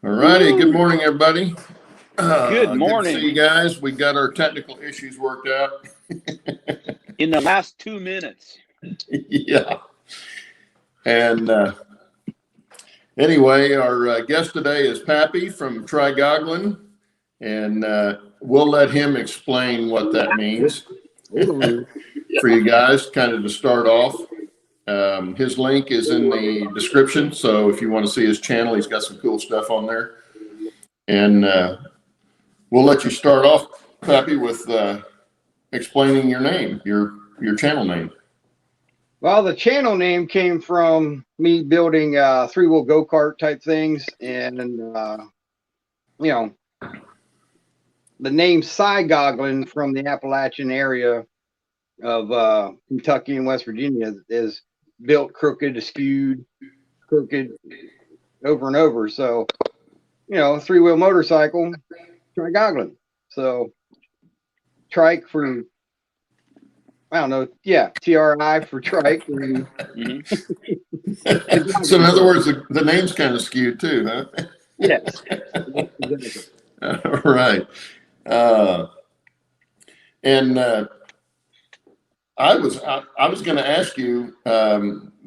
All righty. Good morning, everybody. Good morning. Good to see you guys. We got our technical issues worked out. In the last 2 minutes. Yeah. And anyway, our guest today is Pappy from TriGogglin, and we'll let him explain what that means for you guys, kind of to start off. His link is in the description, so if you want to see his channel, he's got some cool stuff on there. And we'll let you start off, Pappy, with explaining your name, your channel name. Well, the channel name came from me building three-wheel go-kart type things, and you know, the name TriGogglin from the Appalachian area of Kentucky and West Virginia is built crooked, askewed, crooked, over and over. So, you know, three-wheel motorcycle, TriGogglin. So, trike for, I don't know, yeah, TRI for trike. And, So, in other words, the name's kind of skewed too, huh? Yes. Exactly. All right. I was going to ask you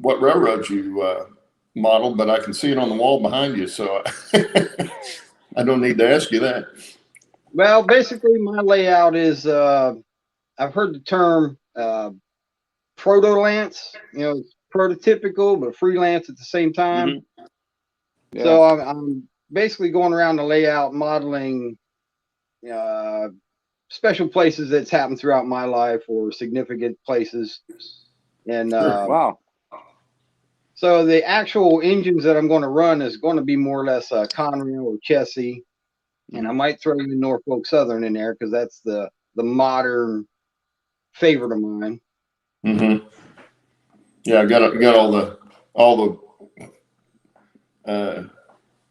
what railroad you modeled, but I can see it on the wall behind you, so I don't need to ask you that. Well, basically, my layout is I've heard the term proto-lance. You know, it's prototypical but freelance at the same time. Yeah. So I'm basically going around the layout, modeling special places that's happened throughout my life or significant places. And wow. So the actual engines that I'm going to run is going to be more or less Conrail or Chessie. And I might throw in Norfolk Southern in there because that's the modern favorite of mine. Mm-hmm. Yeah, I got all the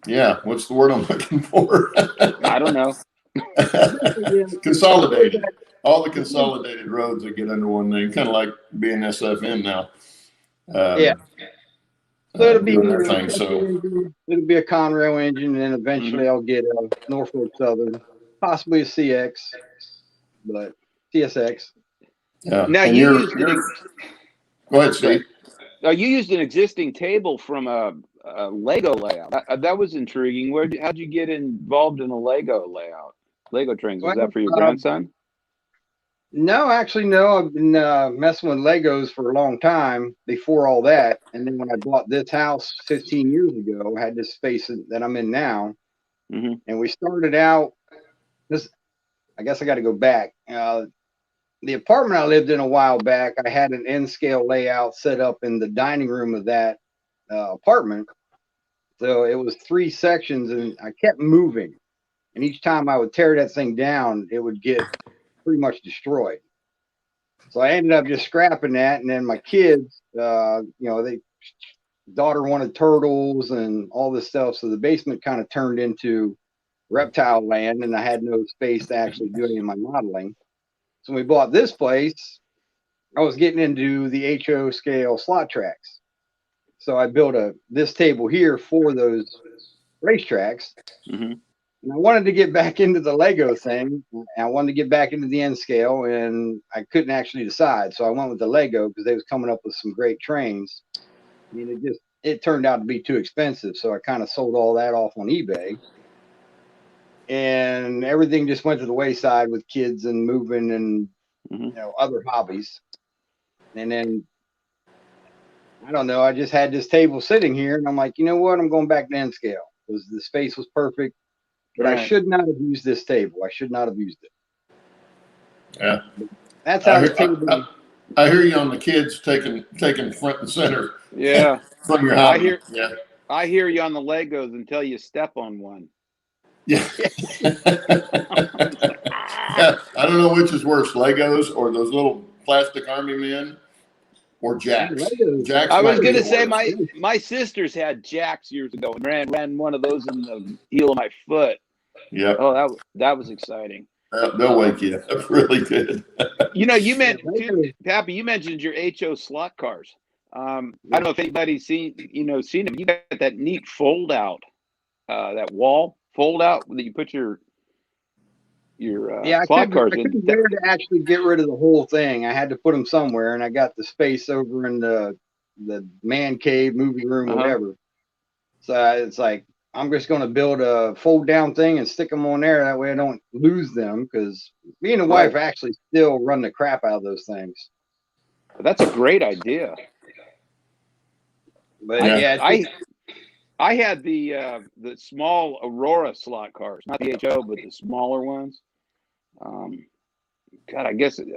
yeah, what's the word I'm looking for? I don't know. Consolidated. All the consolidated roads that get under one name, kind of like being SFN now. Yeah. So it'll be it'll be a Conrail engine, and then eventually I'll get a Norfolk Southern, possibly a CX, but CSX. Yeah. Now and you used go ahead, Steve. You used an existing table from a Lego layout. That was intriguing. How'd you get involved in a Lego layout? Lego trains. Was that for your grandson? No, actually, no. I've been messing with Legos for a long time before all that. And then when I bought this house 15 years ago, I had this space that I'm in now. And we started out this. I guess I got to go back. The apartment I lived in a while back, I had an N-scale layout set up in the dining room of that apartment. So it was 3 sections, and I kept moving. And each time I would tear that thing down, it would get pretty much destroyed. So I ended up just scrapping that. And then my kids, daughter wanted turtles and all this stuff. So the basement kind of turned into reptile land, and I had no space to actually do any of my modeling. So when we bought this place, I was getting into the HO scale slot tracks. So I built this table here for those racetracks. And I wanted to get back into the Lego thing. I wanted to get back into the N scale, and I couldn't actually decide. So I went with the Lego because they was coming up with some great trains. I mean, it turned out to be too expensive. So I kind of sold all that off on eBay. And everything just went to the wayside with kids and moving and other hobbies. And then I don't know, I just had this table sitting here, and I'm like, you know what? I'm going back to N scale because the space was perfect. But I should not have used this table. I should not have used it. Yeah, that's how the table. I hear you on the kids taking front and center. Yeah, from your hobby. I hear you on the Legos until you step on one. Yeah. Yeah. I don't know which is worse, Legos or those little plastic army men or jacks. I was going to say my sisters had jacks years ago and ran one of those in the heel of my foot. Yeah. Oh, that was exciting. They'll wake you up really good. You mentioned Pappy. You mentioned your HO slot cars. I don't know if anybody's seen them. You got that neat fold out that wall fold out that you put your Yeah, slot cars I in. couldn't bear to actually get rid of the whole thing. I had to put them somewhere, and I got the space over in the man cave, movie room, whatever. So it's like, I'm just going to build a fold down thing and stick them on there. That way I don't lose them, because me and the wife actually still run the crap out of those things. That's a great idea. But I had the small Aurora slot cars, not the HO, but the smaller ones. God, I guess maybe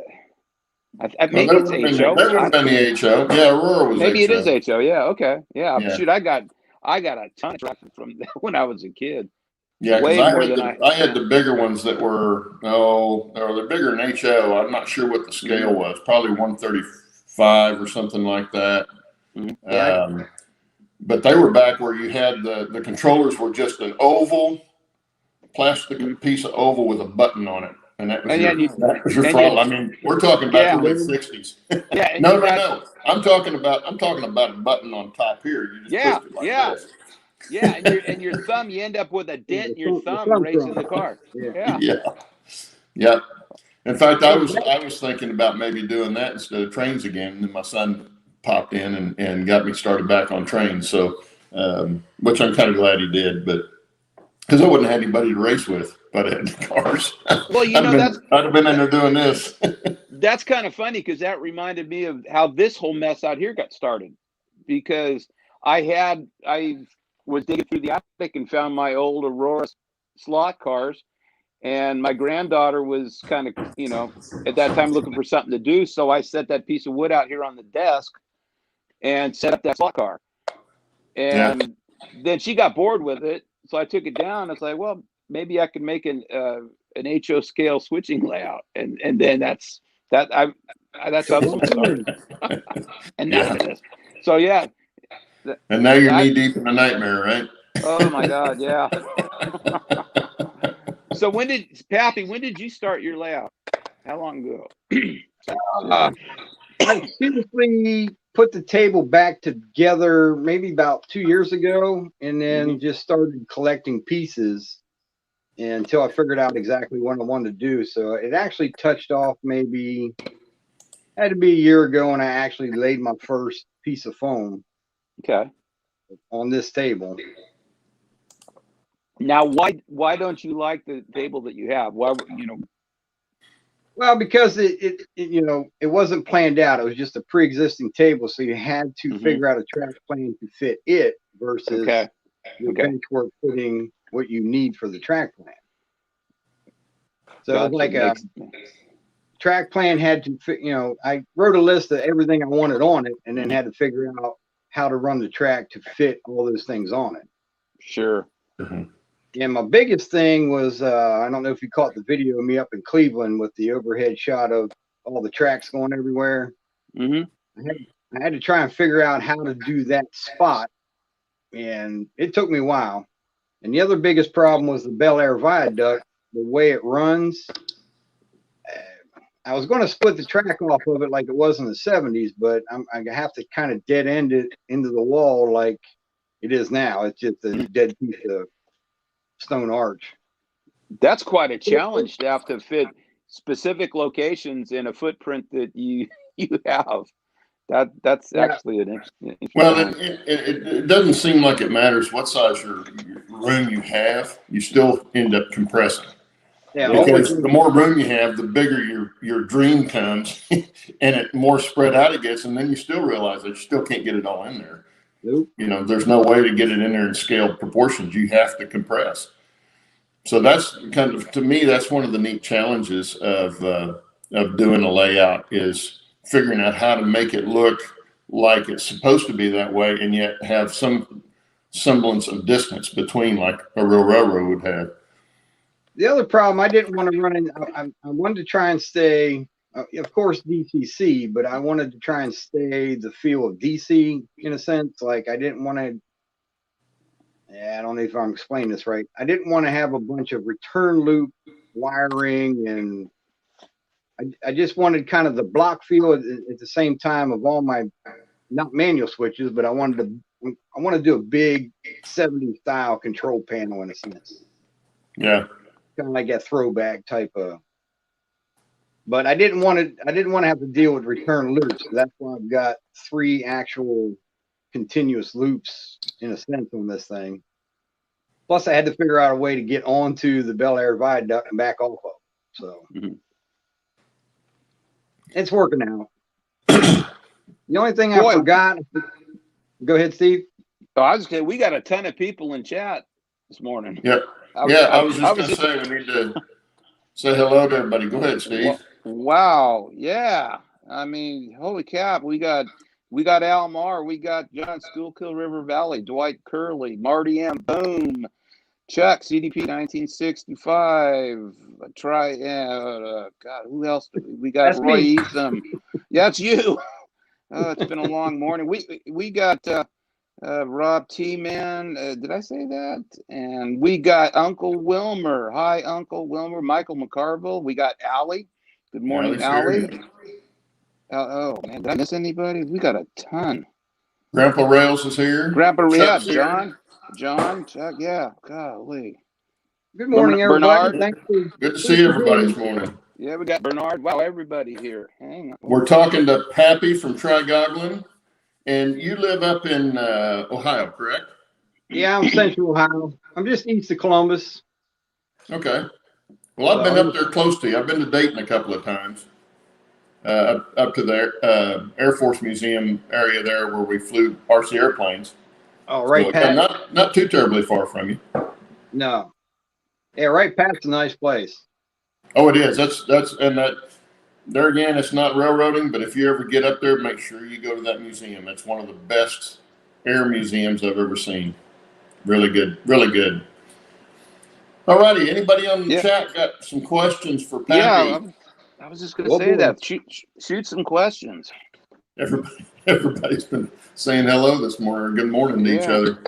it's HO. That would have been the HO. Yeah, Aurora was maybe HO. it is HO. Yeah, okay. Yeah. Shoot, I got a ton of traffic from when I was a kid. Yeah, way because more than I had the bigger ones that were they're bigger than HO. I'm not sure what the scale was. Probably 135 or something like that. But they were back where you had the controllers were just an oval plastic piece of oval with a button on it, and that was your throttle. I mean, we're talking about the late '60s. No. I'm talking about a button on top here. You just twist it like this. Yeah, and your thumb, you end up with a dent in your thumb racing the car. Yeah. In fact, I was thinking about maybe doing that instead of trains again. And then my son popped in and got me started back on trains. So, which I'm kind of glad he did, but because I wouldn't have anybody to race with, but I had the cars. Well, I'd have been in there doing this. That's kind of funny, because that reminded me of how this whole mess out here got started. Because I was digging through the attic and found my old Aurora slot cars, and my granddaughter was kind of, at that time looking for something to do. So I set that piece of wood out here on the desk and set up that slot car. And then she got bored with it. So I took it down. It's like, well, maybe I could make an HO scale switching layout. And then that's how this started. And now it is. So yeah. And now you're knee deep in a nightmare, right? Oh my God, yeah. So Pappy, when did you start your layout? How long ago? I seriously put the table back together maybe about 2 years ago, and then just started collecting pieces until I figured out exactly what I wanted to do. So it actually touched off had to be a year ago, and I actually laid my first piece of foam on this table. Now, why don't you like the table that you have? Why, Well, because it wasn't planned out. It was just a pre-existing table, so you had to figure out a track plan to fit it versus your benchwork fitting what you need for the track plan. So it was like a track plan had to fit. I wrote a list of everything I wanted on it, and then had to figure out how to run the track to fit all those things on it. Sure. And my biggest thing was, I don't know if you caught the video of me up in Cleveland with the overhead shot of all the tracks going everywhere. I had to try and figure out how to do that spot, and it took me a while. And the other biggest problem was the Bel Air Viaduct, the way it runs. I was going to split the track off of it like it was in the 70s, but I have to kind of dead end it into the wall like it is now. It's just a dead piece of stone arch. That's quite a challenge to have to fit specific locations in a footprint that you have. That's actually an interesting. Well, it doesn't seem like it matters what size your room you have. You still end up compressing. Yeah, because the more room you have, the bigger your dream comes, and it more spread out it gets, and then you still realize that you still can't get it all in there. Nope. There's no way to get it in there in scaled proportions. You have to compress. So that's kind of, to me, that's one of the neat challenges of doing a layout, is figuring out how to make it look like it's supposed to be that way, and yet have some semblance of distance between, like a real railroad would have. The other problem, I didn't want to run in. I wanted to try and stay, of course, DCC, but I wanted to try and stay the feel of DC in a sense. Like, I didn't want to. I don't know if I'm explaining this right. I didn't want to have a bunch of return loop wiring, and I just wanted kind of the block feel at the same time of all my, not manual switches, but I wanted to I want to do a big 70s style control panel in a sense. Yeah. Kind of like that throwback type of. But I didn't want to have to deal with return loops. So that's why I've got 3 actual continuous loops in a sense on this thing. Plus, I had to figure out a way to get onto the Bel Air Viaduct and back off of. So it's working out. The only thing I forgot. Go ahead, Steve. So I was saying we got a ton of people in chat this morning. Yep. I was just going to say we need to say hello to everybody. Go ahead, Steve. Wow. Yeah. I mean, holy cap. We got Almar. We got John Schoolkill River Valley, Dwight Curley, Marty M. Boom, Chuck, CDP 1965. God, who else? We got That's Roy me. Eatham. Yeah, it's you. Oh, it's been a long morning. We got Rob T. Man. Did I say that? And we got Uncle Wilmer. Hi, Uncle Wilmer. Michael McCarville. We got Allie. Good morning, Allie. Oh man, did I miss anybody? We got a ton. Grandpa Rails is here. Grandpa, yeah, Chuck's John, Chuck, yeah. Golly. Good morning, everybody. Bernard. Thanks for, Good to see everybody this morning. Yeah, we got Bernard. Wow, everybody here. Hang on. We're talking to Pappy from TriGogglin, and you live up in Ohio, correct? Yeah, I'm Central Ohio. I'm just east of Columbus. Okay. Well, I've been up there close to you. I've been to Dayton a couple of times. Up to the Air Force Museum area there where we flew RC airplanes. Oh, right, so, Pat. Not too terribly far from you. No. Yeah, right, Pat's a nice place. Oh, it is. And there again, it's not railroading, but if you ever get up there, make sure you go to that museum. It's one of the best air museums I've ever seen. Really good. Really good. All righty. Anybody on the chat got some questions for Pappy? Yeah, I was just going to say that. Shoot some questions. Everybody's been saying hello this morning, or good morning to each other.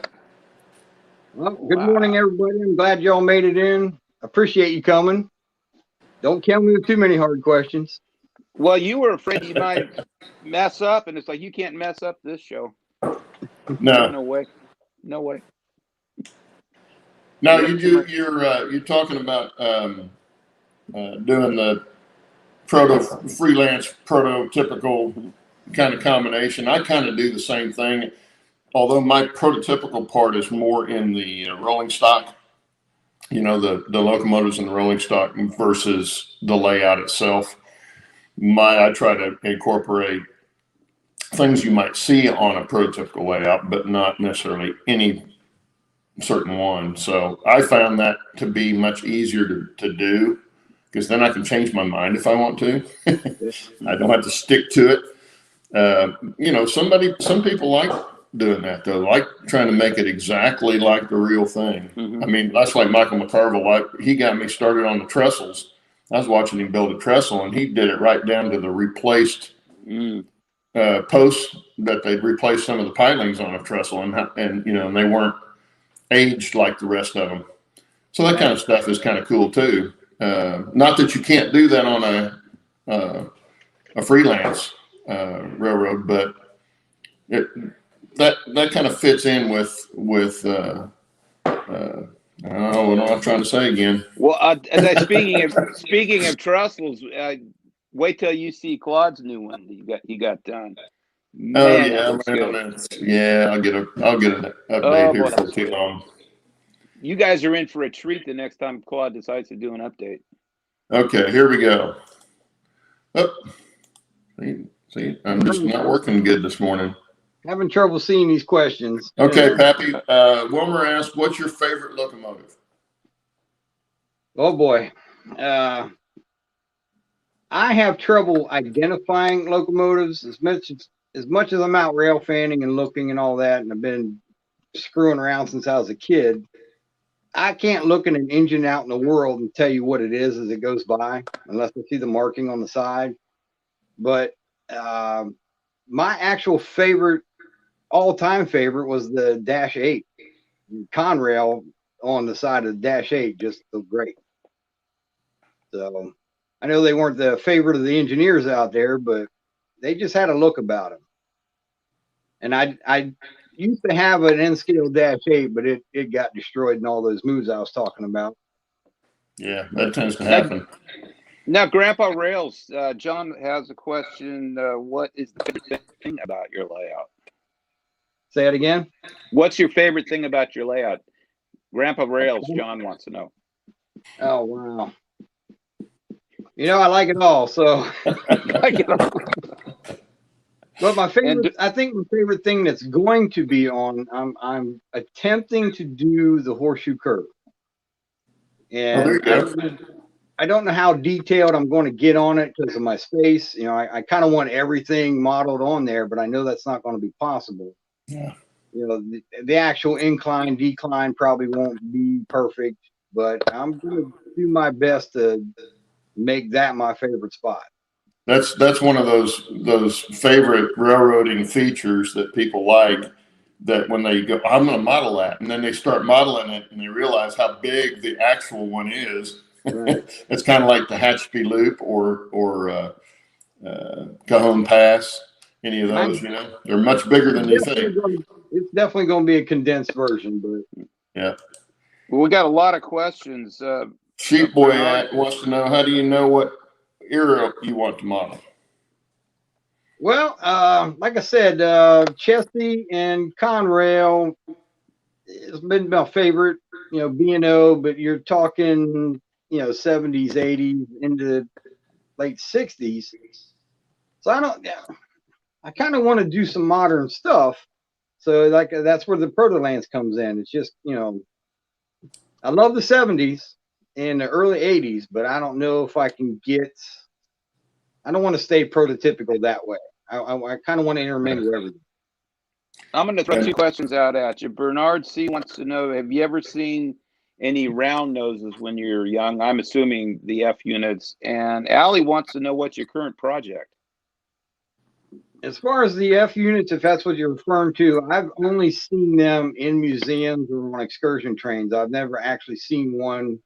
Well, good morning, everybody. I'm glad y'all made it in. Appreciate you coming. Don't kill me with too many hard questions. Well, you were afraid you might mess up, and it's like you can't mess up this show. No. No way. No way. No, you're talking about doing the freelance prototypical kind of combination. I kind of do the same thing, although my prototypical part is more in the rolling stock, the locomotives and the rolling stock versus the layout itself. I try to incorporate things you might see on a prototypical layout, but not necessarily any certain one. So I found that to be much easier to do, because then I can change my mind if I want to. I don't have to stick to it. Some people like doing that though, like trying to make it exactly like the real thing. I mean, that's like Michael McCarville. He got me started on the trestles. I was watching him build a trestle, and he did it right down to the replaced posts that they'd replaced some of the pilings on a trestle, and they weren't aged like the rest of them. So that kind of stuff is kind of cool too. Not that you can't do that on a freelance railroad, but that kind of fits in with I don't know what I'm trying to say again. Well, speaking of trestles, wait till you see Claude's new one that he got done. Man, I'll get an update here for too long. You guys are in for a treat the next time Claude decides to do an update. Okay, here we go. Oh, see, I'm just not working good this morning. Having trouble seeing these questions. Okay, Pappy. Wilmer asked, what's your favorite locomotive? Oh boy. I have trouble identifying locomotives as much as I'm out rail fanning and looking and all that, and I've been screwing around since I was a kid. I can't look at an engine out in the world and tell you what it is as it goes by, unless I see the marking on the side. But my actual favorite, all-time favorite, was the Dash 8. Conrail on the side of the Dash 8 just looked great. So I know they weren't the favorite of the engineers out there, but they just had a look about them. And used to have an N-scale -8, but it got destroyed in all those moves I was talking about. Yeah, that tends to happen. Now, Grandpa Rails, John has a question. What is the favorite thing about your layout? Say it again. What's your favorite thing about your layout? Grandpa Rails, John wants to know. Oh, wow. You know, I like it all. So, but my favorite, I think my favorite thing that's going to be on, I'm attempting to do the horseshoe curve. And I don't know how detailed I'm going to get on it because of my space. You know, I kind of want everything modeled on there, but I know that's not going to be possible. Yeah. You know, the actual incline, decline probably won't be perfect, but I'm going to do my best to make that my favorite spot. That's one of those favorite railroading features that people like, that when they go, I'm going to model that, and then they start modeling it and they realize how big the actual one is. Right. It's kind of like the Hatchby Loop or Cajon Pass. Any of those, you know, they're much bigger than you think. It's definitely going to be a condensed version, but yeah. Well, we got a lot of questions. Sheep Boy wants to know, how do you know what era you want to model? Well, like I said, Chesty and Conrail has been my favorite, you know, B&O, but you're talking, you know, 70s, 80s into late 60s. So I kind of want to do some modern stuff. So like that's where the Proto-Lance comes in. It's just, you know, I love the 70s and the early 80s, but I don't know if I can I don't want to stay prototypical that way. I kind of want to intermingle everything. I'm going to throw two questions out at you. Bernard C. wants to know, have you ever seen any round noses when you were young? I'm assuming the F units. And Allie wants to know, what's your current project? As far as the F units, if that's what you're referring to, I've only seen them in museums or on excursion trains. I've never actually seen one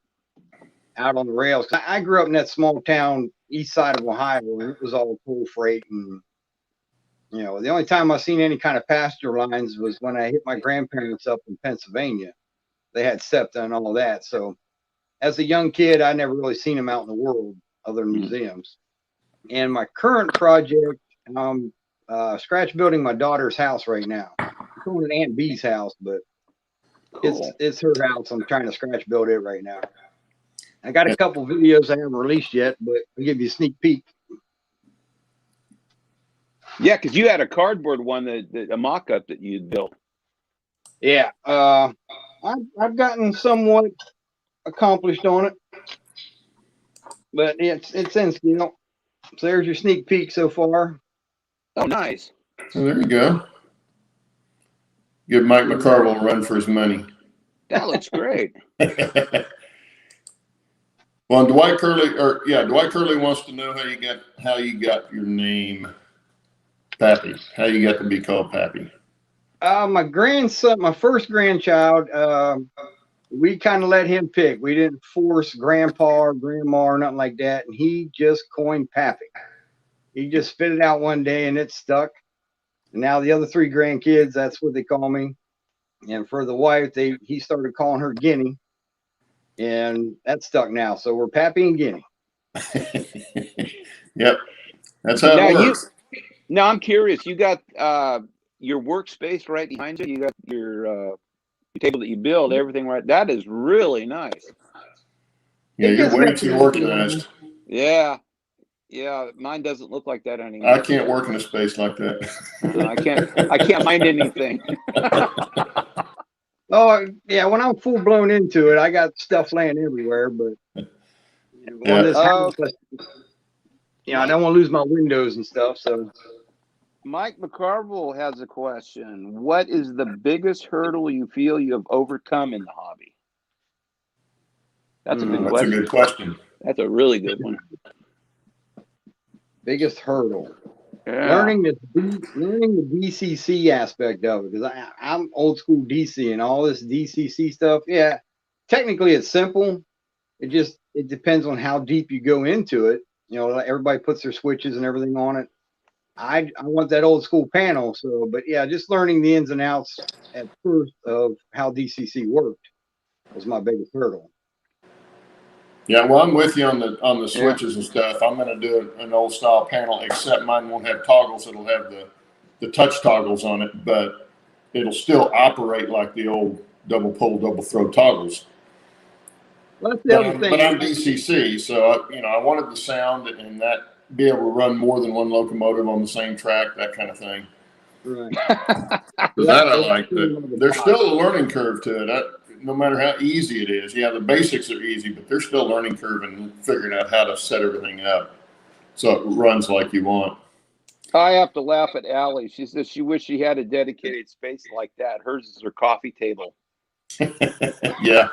out on the rails. I grew up in that small town east side of Ohio, and it was all coal freight. And, you know, the only time I've seen any kind of passenger lines was when I hit my grandparents up in Pennsylvania. They had SEPTA and all of that. So as a young kid, I never really seen them out in the world other than museums. And my current project, scratch building my daughter's house right now. I'm calling it Aunt B's house, but cool. It's her house. I'm trying to scratch build it right now. I got a couple videos I haven't released yet, but I'll give you a sneak peek. Yeah, because you had a cardboard one, a mock-up that you built. Yeah, I've gotten somewhat accomplished on it, but it's in scale. So there's your sneak peek so far. Oh, nice. So there you go. Give Mike McCarville a run for his money. That looks great. Well, Dwight Curley wants to know how you got your name, Pappy. How you got to be called Pappy. My grandson, my first grandchild, we kind of let him pick. We didn't force grandpa or grandma or nothing like that, and he just coined Pappy. He just spit it out one day and it stuck. And now the other three grandkids, that's what they call me. And for the wife, he started calling her Guinea, and that stuck now. So we're Pappy and Guinea. Yep, that's how it works. Now I'm curious. You got your workspace right behind you. You got your table that you build, everything right. That is really nice. Yeah, you're way too organized. Yeah. Yeah, mine doesn't look like that anymore. I can't work in a space like that. I can't find anything. Oh yeah, when I'm full blown into it, I got stuff laying everywhere. But on this house, you know, I don't want to lose my windows and stuff. So Mike McCarville has a question. What is the biggest hurdle you feel you have overcome in the hobby? That's a good question. That's a good question. That's a really good one. Biggest hurdle. Yeah. Learning the DCC aspect of it, because I'm old school DC and all this DCC stuff. Yeah, technically it's simple. It depends on how deep you go into it. You know, everybody puts their switches and everything on it. I want that old school panel. So, but yeah, just learning the ins and outs at first of how DCC worked was my biggest hurdle. Yeah, well, I'm with you on the switches and stuff. I'm going to do an old style panel, except mine won't have toggles. It'll have the touch toggles on it, but it'll still operate like the old double pull, double throw toggles. Well, that's the other thing. But I'm DCC, so I wanted the sound and that be able to run more than one locomotive on the same track, that kind of thing. Right. That I like. There's still a learning curve to it. No matter how easy it is. Yeah, the basics are easy, but there's still a learning curve in figuring out how to set everything up so it runs like you want. I have to laugh at Ally. She says she wished she had a dedicated space like that. Hers is her coffee table. Yeah.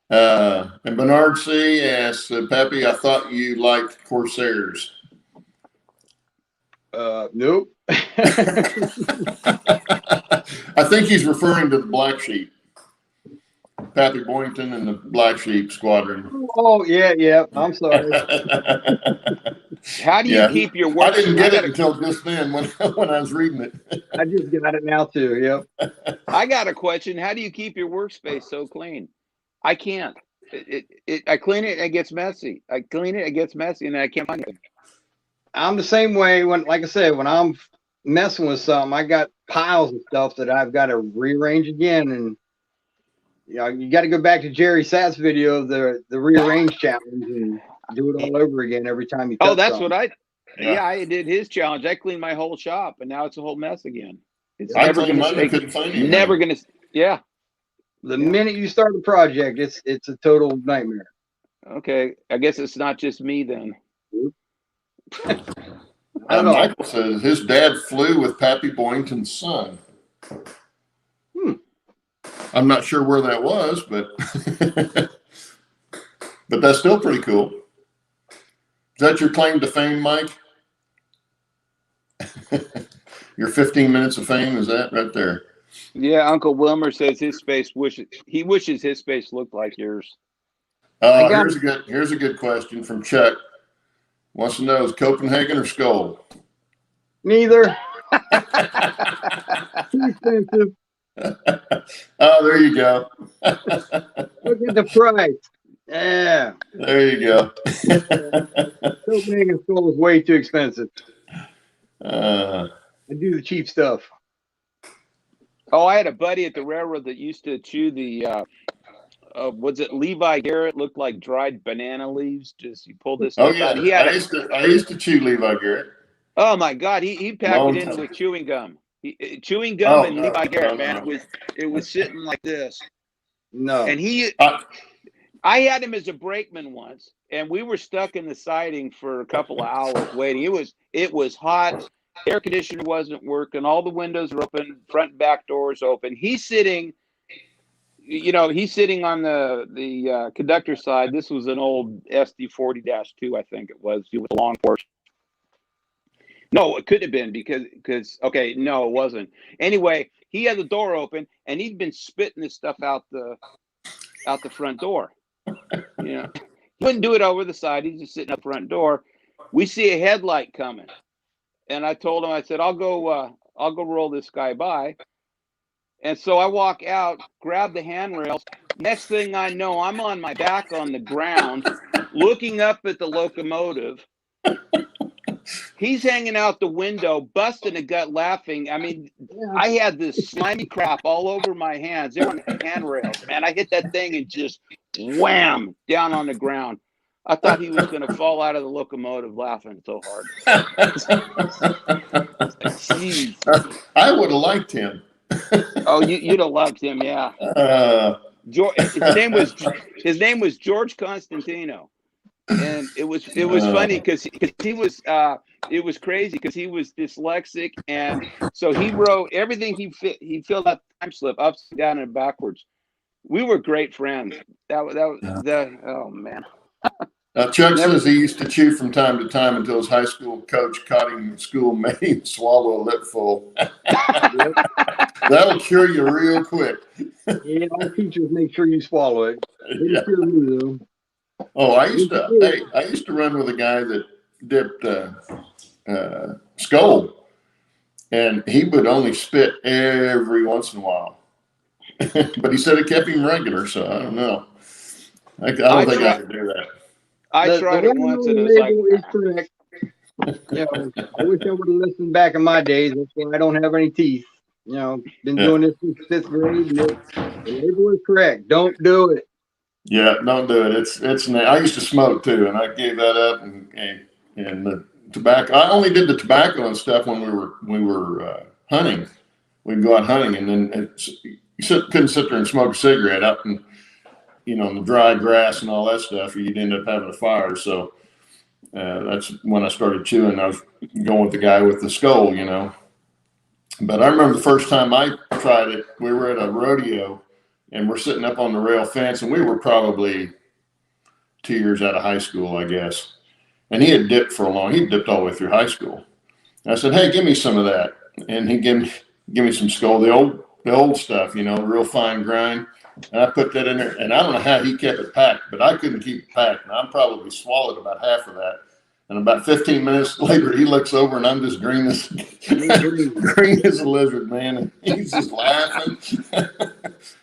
And Bernard C. asks, Pappy, I thought you liked Corsairs. Nope. I think he's referring to the Black Sheep. Pappy Boynton and the Black Sheep Squadron. Oh, yeah. I'm sorry. How do you keep your work? I didn't get it until just then when I was reading it. I just got it now too. Yep. I got a question. How do you keep your workspace so clean? I can't. I clean it and it gets messy. I clean it, it gets messy, and then I can't find it. I'm the same way like I said, when I'm messing with something, I got piles of stuff that I've got to rearrange again. And you got to go back to Jerry Satt's video of the rearrange challenge and do it all over again every time you touch that's something. what I did his challenge. I cleaned my whole shop, and now it's a whole mess again. It's I never going to never going to. Yeah. The minute you start a project, it's a total nightmare. Okay, I guess it's not just me then. Michael says his dad flew with Pappy Boynton's son. I'm not sure where that was, but but that's still pretty cool. Is that your claim to fame, Mike? Your 15 minutes of fame, is that right there? Yeah, Uncle Wilmer says he wishes his space looked like yours. Here's a good question from Chuck. Wants to know, is Copenhagen or Skull? Neither. Too expensive. Oh, there you go. Look at the price. Yeah. There you go. Copenhagen Skull is way too expensive. I do the cheap stuff. Oh, I had a buddy at the railroad that used to chew the was it Levi Garrett? Looked like dried banana leaves. Just you pull this stuff out. I used to chew Levi Garrett. Oh my God, he packed it in with chewing gum. Chewing gum and Levi Garrett, man. It was sitting like this. No. And I had him as a brakeman once, and we were stuck in the siding for a couple of hours waiting. It was hot. Air conditioner wasn't working. All the windows were open. Front and back doors open. He's sitting on the conductor side. This was an old SD40-2, I think it was. It was a long Porsche. No, it couldn't have been because okay, no, it wasn't. Anyway, he had the door open and he'd been spitting this stuff out the front door. He wouldn't do it over the side. He's just sitting at the front door. We see a headlight coming, and I told him, I said, I'll go roll this guy by. And so I walk out, grab the handrails. Next thing I know, I'm on my back on the ground, looking up at the locomotive. He's hanging out the window, busting a gut, laughing. I mean, I had this slimy crap all over my hands. They're on the handrails, man. I hit that thing and just wham down on the ground. I thought he was going to fall out of the locomotive laughing so hard. I would have liked him. Oh, you'd have loved him, yeah. His name was George Constantino. And it was funny because he was it was crazy because he was dyslexic, and so he wrote everything he filled out the time slip upside down and backwards. We were great friends. Oh man. Chuck says he used to chew from time to time until his high school coach caught him in school, made him swallow a lip full. That'll cure you real quick. Yeah, all teachers make sure you swallow it. Yeah. Cure me, though. Oh, I used to run with a guy that dipped skull, and he would only spit every once in a while. But he said it kept him regular, so I don't know. I don't think I could do that. I tried it once, and it was like, is correct. You know, I wish I would have listened back in my days. That's why I don't have any teeth. You know, been doing this since 5th grade. The label is correct. Don't do it. Yeah, don't do it. It's. I used to smoke too, and I gave that up. And the tobacco. I only did the tobacco and stuff when we were hunting. We'd go out hunting, and then couldn't sit there and smoke a cigarette out in in the dry grass and all that stuff. You'd end up having a fire. So that's when I started chewing. I was going with the guy with the skull, But I remember the first time I tried it. We were at a rodeo, and we're sitting up on the rail fence, and we were probably 2 years out of high school, I guess. And he had dipped he dipped all the way through high school. And I said, "Hey, give me some of that." And he gave me some skull, the old stuff, real fine grind. And I put that in there, and I don't know how he kept it packed, but I couldn't keep it packed. And I probably swallowed about half of that. And about 15 minutes later, he looks over, and I'm just green as a lizard, man. And he's just laughing.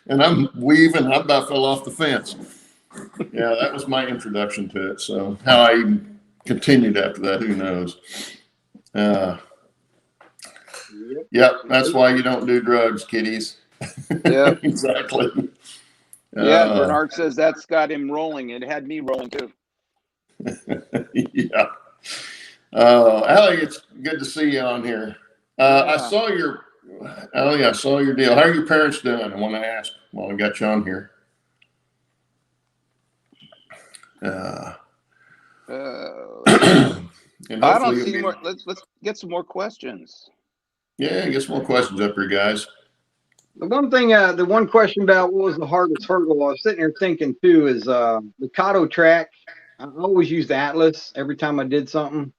And I'm weaving. I about fell off the fence. Yeah, that was my introduction to it. So how I even continued after that, who knows? Yep, that's why you don't do drugs, kiddies. Yeah, exactly. Yeah, Bernard says that's got him rolling. It had me rolling too. Yeah. Allie, it's good to see you on here. I saw your deal. How are your parents doing? I want to ask while I got you on here. I don't see more. Let's get some more questions. Yeah, get some more questions up here, guys. The one thing, the one question about what was the hardest hurdle, I was sitting here thinking too, is the Kato track. I always used Atlas every time I did something.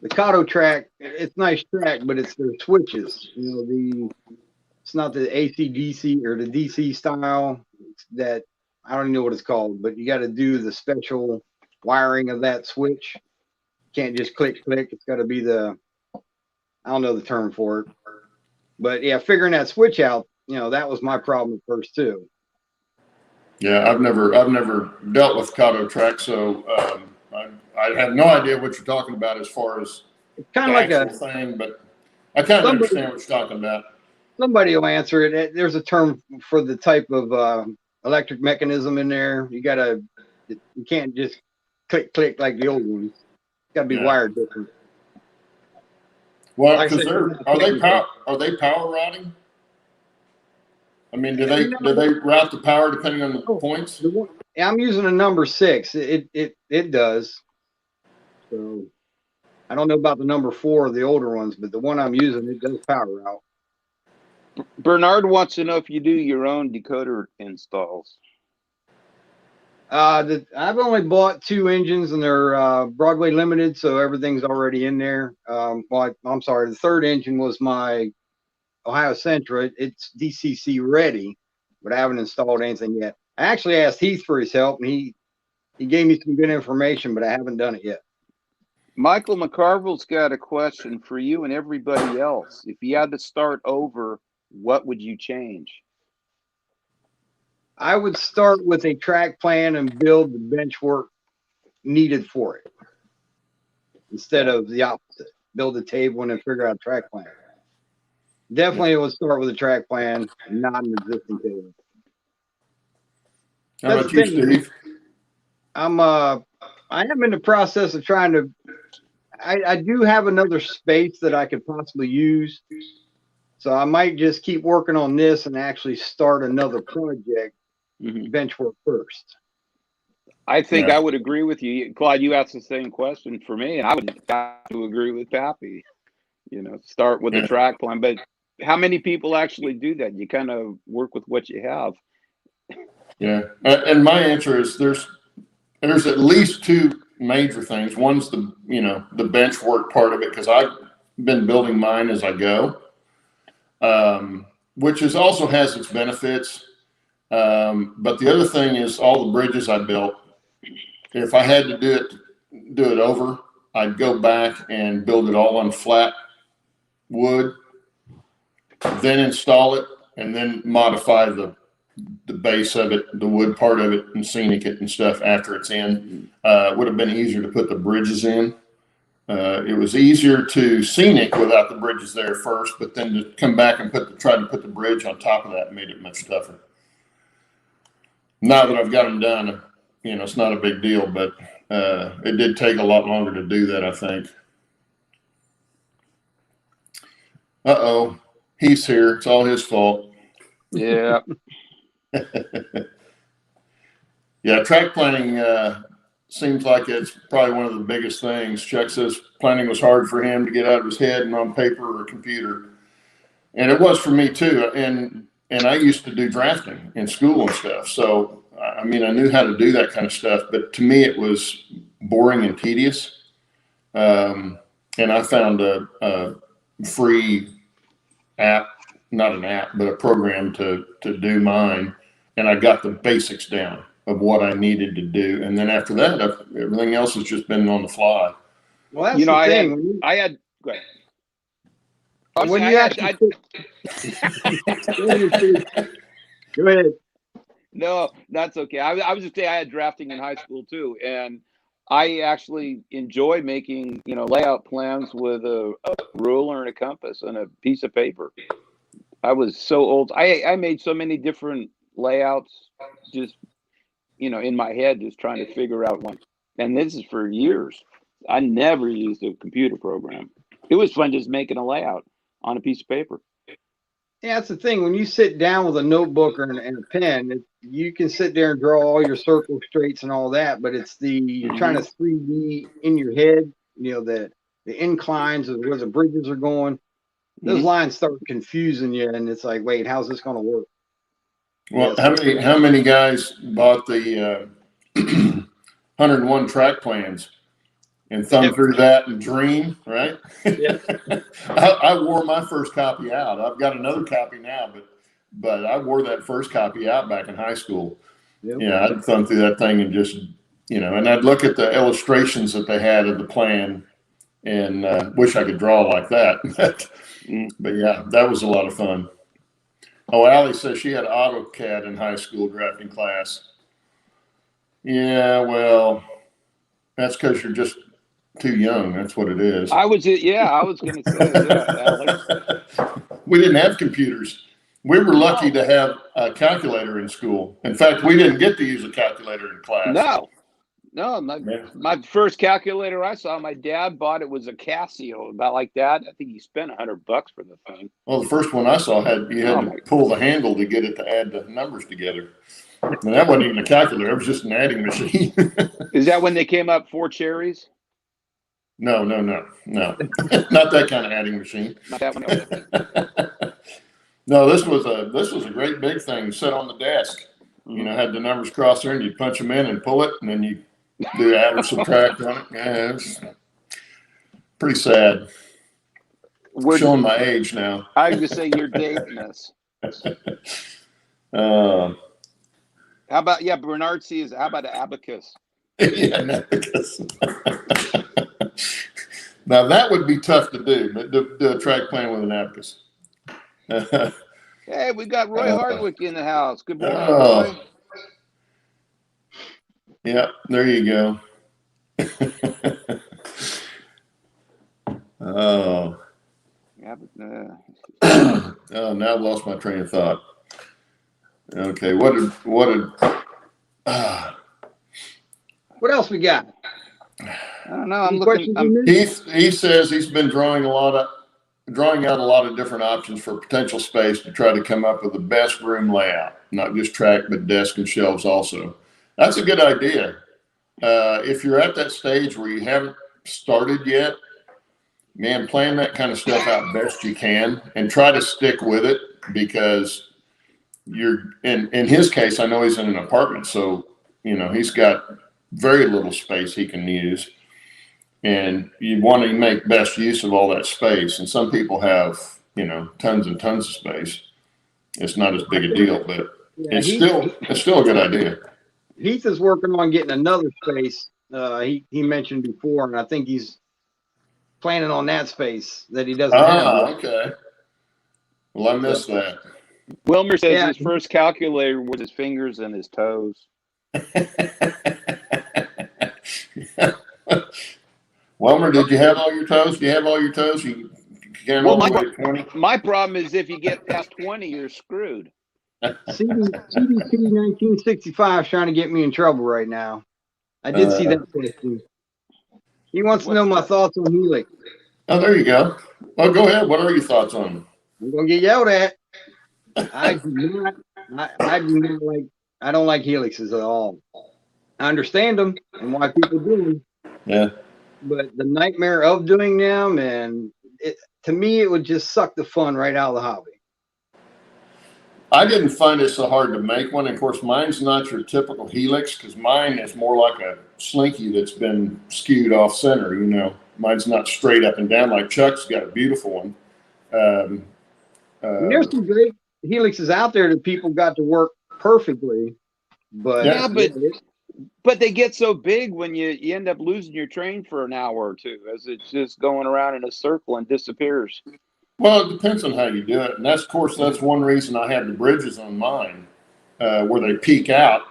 The Kato track, it's nice track, but it's their switches. It's not the AC/DC or the DC style that I don't even know what it's called, but you got to do the special wiring of that switch. Can't just click. It's got to be I don't know the term for it. But yeah, figuring that switch out, that was my problem at first too. Yeah, I've never dealt with Kato track, so I have no idea what you're talking about as far as it's kind of like a thing, but I kind of understand what you're talking about. Somebody will answer it. There's a term for the type of electric mechanism in there. You can't just click like the old ones. It's got to be wired different. Well, because are they power routing? I mean, do they route the power depending on the points? I'm using a number 6. It does. So I don't know about the number 4 of the older ones, but the one I'm using, it does power route. Bernard wants to know if you do your own decoder installs. I've only bought 2 engines, and they're Broadway limited, so everything's already in there. Well, I'm sorry, the 3rd engine was my Ohio Sentra. It's DCC ready, but I haven't installed anything yet. I actually asked Heath for his help, and he gave me some good information, but I haven't done it yet. Michael McCarville's got a question for you and everybody else. If you had to start over, what would you change? I would start with a track plan and build the bench work needed for it instead of the opposite. Build a table and then figure out a track plan. Definitely, it would start with a track plan, not an existing table. How about you, Steve? I am in the process of trying to. I do have another space that I could possibly use, so I might just keep working on this and actually start another project. Bench work first. I think I would agree with you, Claude. You asked the same question for me, and I would have to agree with Pappy. Start with a track plan, but how many people actually do that? You kind of work with what you have. Yeah, and my answer is there's at least 2 major things. One's the bench work part of it, because I've been building mine as I go, which also has its benefits. But the other thing is all the bridges I built. If I had to do it over, I'd go back and build it all on flat wood, then install it, and then modify the base of it, the wood part of it, and scenic it and stuff after it's in. It would have been easier to put the bridges in. It was easier to scenic without the bridges there first, but then to come back and try to put the bridge on top of that made it much tougher. Now that I've got them done, you know, it's not a big deal, but it did take a lot longer to do that, I think. Uh-oh, he's here. It's all his fault. Yeah. Yeah, track planning seems like it's probably one of the biggest things. Chuck says planning was hard for him to get out of his head and on paper or computer. And it was for me too. And I used to do drafting in school and stuff. So, I mean, I knew how to do that kind of stuff, but to me it was boring and tedious. And I found a free app, not an app, but a program to do mine. And I got the basics down of what I needed to do. And then after that, everything else has just been on the fly. Well, that's the thing. I had, go ahead. When you actually go ahead. No, that's okay. I was just saying I had drafting in high school too. And I actually enjoy making, you know, layout plans with a ruler and a compass and a piece of paper. I was so old. I made so many different layouts just, you know, in my head, just trying to figure out one. And this is for years. I never used a computer program. It was fun just making a layout on a piece of paper. Yeah, that's the thing. When you sit down with a notebook and a pen, you can sit there and draw all your circle straights and all that, but it's you're trying to 3D in your head, you know, the inclines of where the bridges are going. Those lines start confusing you, and it's like, wait, how's this going to work? Well, how many guys bought the 101 track plans and thumb through that and dream, right? Yeah. I wore my first copy out. I've got another copy now, but I wore that first copy out back in high school. Yep. Yeah, I'd thumb through that thing and just, you know, and I'd look at the illustrations that they had of the plan and wish I could draw like that. But yeah, that was a lot of fun. Oh, Allie says she had AutoCAD in high school drafting class. Yeah, well, that's because you're just too young. That's what it is. I was going to say, yeah. We didn't have computers. We were lucky to have a calculator in school. In fact, we didn't get to use a calculator in class. No, my first calculator I saw, my dad bought it was a Casio, about like that. I think he spent $100 for the thing. Well, the first one I saw you had to pull the handle to get it to add the numbers together. And that wasn't even a calculator; it was just an adding machine. Is that when they came up 4 cherries? No, not that kind of adding machine. Not that one. No, this was a great big thing set on the desk. You know, had the numbers crossed there, and you punch them in and pull it, and then you do add or subtract on it. Yeah, it's pretty sad. Showing my age now. I was just saying you're dating us. How about Bernard sees? How about an abacus? Yeah, an abacus. Now that would be tough to do, but do a track plan with an abacus. Hey, we got Roy Hardwick in the house. Good morning, Roy. Yeah, there you go. Oh. Oh, now I've lost my train of thought. Okay, what else we got? I don't know. I'm looking. He says he's been drawing out a lot of different options for potential space to try to come up with the best room layout, not just track, but desk and shelves also. That's a good idea. If you're at that stage where you haven't started yet, man, plan that kind of stuff out best you can and try to stick with it, because in his case, I know he's in an apartment, so, you know, he's got very little space he can use. And you want to make best use of all that space. And some people have, you know, tons and tons of space. It's not as big a deal, but it's still a good idea. Heath is working on getting another space. He mentioned before, and I think he's planning on that space that he doesn't have. Ah, okay. Well, I missed that. Wilmer says Yeah. his first calculator was his fingers and his toes. Wilmer, did you have all your toes? Do you have all your toes? You can't Well, all the way to 20? My problem is if you get past 20, you're screwed. CDP 1965 trying to get me in trouble right now. I did see that question. He wants to know my thoughts on Helix. Oh, there you go. Oh, go ahead. What are your thoughts on them? I'm gonna get yelled at. I do not like. I don't like helixes at all. I understand them and why people do them. Yeah. But the nightmare of doing them, and to me, it would just suck the fun right out of the hobby. I didn't find it so hard to make one. Of course, mine's not your typical helix because mine is more like a slinky that's been skewed off center. You know, mine's not straight up and down like Chuck's got a beautiful one. There's some great helixes out there that people got to work perfectly, but yeah, but they get so big when you end up losing your train for an hour or two as it's just going around in a circle and disappears. Well, it depends on how you do it, and that's one reason I have the bridges on mine, where they peek out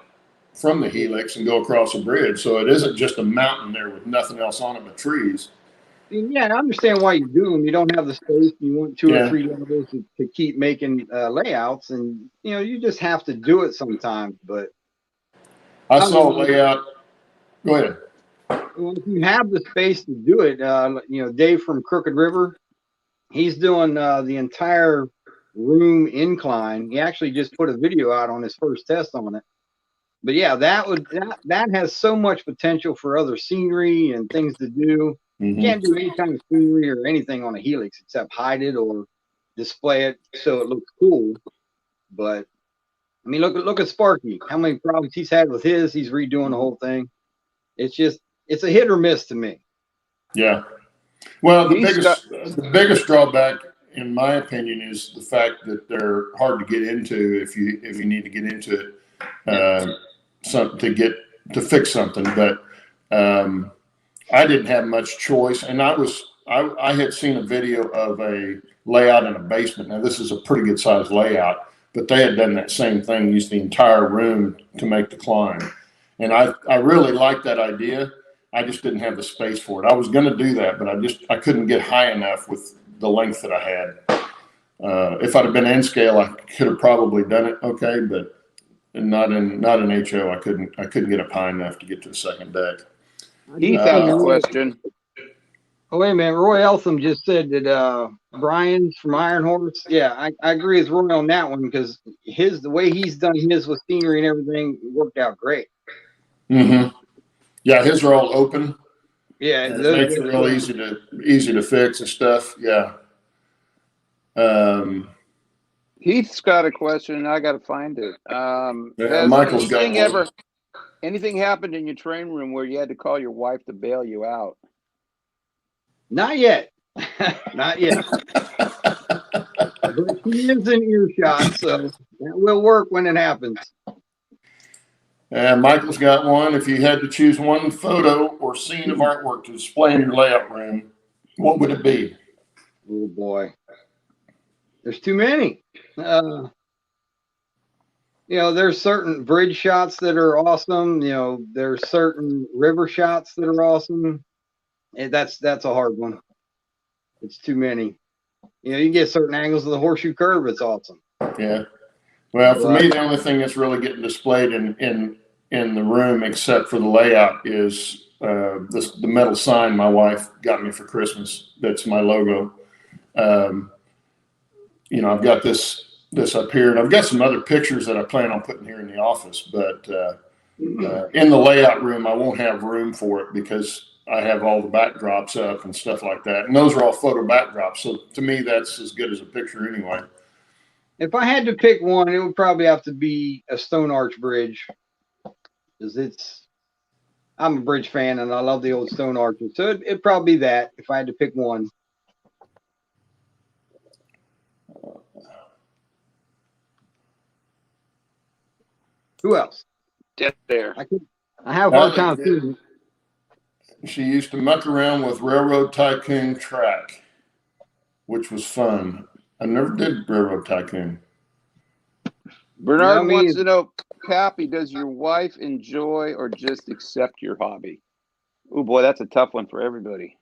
from the helix and go across a bridge, so it isn't just a mountain there with nothing else on it but trees. Yeah, I understand why you do them. You don't have the space. You want two or three levels to keep making layouts, and you just have to do it sometimes. But I saw a layout. Go ahead. Well, if you have the space to do it, Dave from Crooked River, he's doing the entire room incline. He actually just put a video out on his first test on it. But yeah, that has so much potential for other scenery and things to do. You can't do any kind of scenery or anything on a helix except hide it or display it so it looks cool. But I mean, look at Sparky. How many problems he's had with his? He's redoing the whole thing. It's a hit or miss to me. Yeah. Well, the biggest drawback, in my opinion, is the fact that they're hard to get into if you need to get into it, to fix something. But I didn't have much choice, and I had seen a video of a layout in a basement. Now this is a pretty good sized layout, but they had done that same thing, used the entire room to make the climb. And I really liked that idea. I just didn't have the space for it. I was going to do that, but I couldn't get high enough with the length that I had. If I'd have been N scale, I could have probably done it okay, but not in HO. I couldn't get up high enough to get to the second deck. Heath has a question. Oh, wait a minute. Roy Eltham just said that Brian's from Iron Horse. Yeah, I agree with Roy on that one because the way he's done his with scenery and everything worked out great. Mm-hmm. Yeah, his are all open. Yeah, it makes it real easy to fix and stuff. Yeah. Heath's got a question, and I got to find it. Michael's got one. Anything happened in your train room where you had to call your wife to bail you out? Not yet. Not yet. But she is in earshot, so that will work when it happens. Michael's got one. If you had to choose one photo or scene of artwork to display in your layout room, what would it be? Oh, boy. There's too many. There's certain bridge shots that are awesome. There's certain river shots that are awesome. And that's a hard one. It's too many. You get certain angles of the horseshoe curve. It's awesome. Yeah. Well, for me, the only thing that's really getting displayed in the room, except for the layout, is the metal sign my wife got me for Christmas. That's my logo. I've got this up here, and I've got some other pictures that I plan on putting here in the office. But in the layout room, I won't have room for it because I have all the backdrops up and stuff like that. And those are all photo backdrops. So to me, that's as good as a picture anyway. If I had to pick one, it would probably have to be a stone arch bridge. Because I'm a bridge fan and I love the old stone arches. So it'd probably be that if I had to pick one. Who else? Dead there. I have a hard time thinking. she used to muck around with Railroad Tycoon Track, which was fun. I never did Railroad Tycoon. Bernard wants to know, Pappy, does your wife enjoy or just accept your hobby? Oh boy, that's a tough one for everybody.